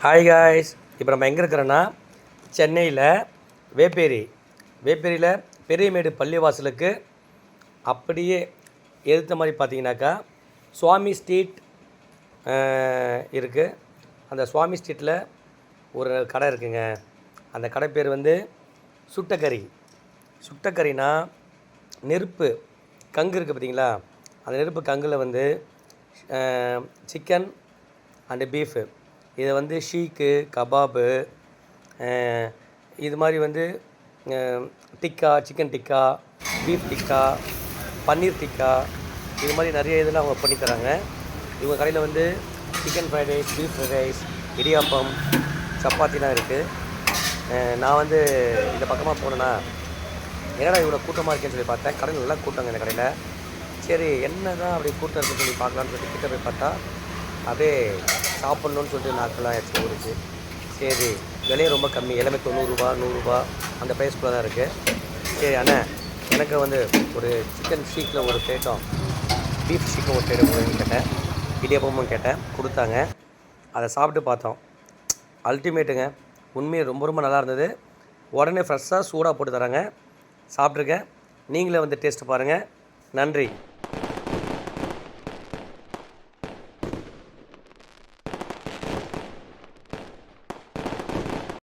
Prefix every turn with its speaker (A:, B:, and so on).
A: Hi guys, இப்போ நம்ம எங்கே இருக்கிறோன்னா சென்னையில் வேப்பேரியில் பெரியமேடு பள்ளிவாசலுக்கு அப்படியே எதிர்த்த மாதிரி பார்த்தீங்கன்னாக்கா சுவாமி ஸ்ட்ரீட் இருக்குது. அந்த சுவாமி ஸ்ட்ரீட்டில் ஒரு கடை இருக்குங்க. அந்த கடை பேர் வந்து சுட்டக்கறினா நெருப்பு கங்கு இருக்குது பார்த்தீங்களா, அந்த நெருப்பு கங்கில் வந்து சிக்கன் அண்டு பீஃபு, இதை வந்து ஷீக்கு கபாபு, இது மாதிரி வந்து டிக்கா, சிக்கன் டிக்கா, பீஃப் டிக்கா, பன்னீர் டிக்கா, இது மாதிரி நிறைய இதில் அவங்க பண்ணி தராங்க. இவங்க கடையில் வந்து chicken fried rice, beef fried rice, idiyappam, சப்பாத்திலாம் இருக்குது. நான் வந்து இந்த பக்கமாக போனேன்னா என்னடா இவ்வளோ கூட்டமாக இருக்கேன்னு சொல்லி பார்த்தேன். கடையில் நல்லா கூட்டங்க இந்த கடையில். சரி என்ன தான் அப்படி கூட்டம் இருக்குன்னு சொல்லி பார்க்கலான்னு சொல்லிட்டு கிட்ட போய் பார்த்தா அப்படியே சாப்பிட்ணுன்னு சொல்லிட்டு நாட்கள்லாம் ஆச்சு ஊருக்கு. சரி விலையை ரொம்ப கம்மி, எல்லாமே 90 ரூபா 100 ரூபா அந்த ப்ரைஸ்க்குள்ளே தான் இருக்குது. சரி அண்ணா எனக்கு வந்து ஒரு சிக்கன் ஷீக்கில் ஒரு பிளேட்டும் பீஃப் ஷீக்கும் ஒரு பிளேட்டும் கேட்டேன், இடியாப்பமும் கேட்டேன், கொடுத்தாங்க. அதை சாப்பிட்டு பார்த்தோம். அல்டிமேட்டுங்க, உண்மையை ரொம்ப ரொம்ப நல்லா இருந்தது. உடனே ஃப்ரெஷ்ஷாக சூடாக போட்டு தராங்க. சாப்பிட்ருக்கேன், நீங்களே வந்து டேஸ்ட்டு பாருங்கள். நன்றி.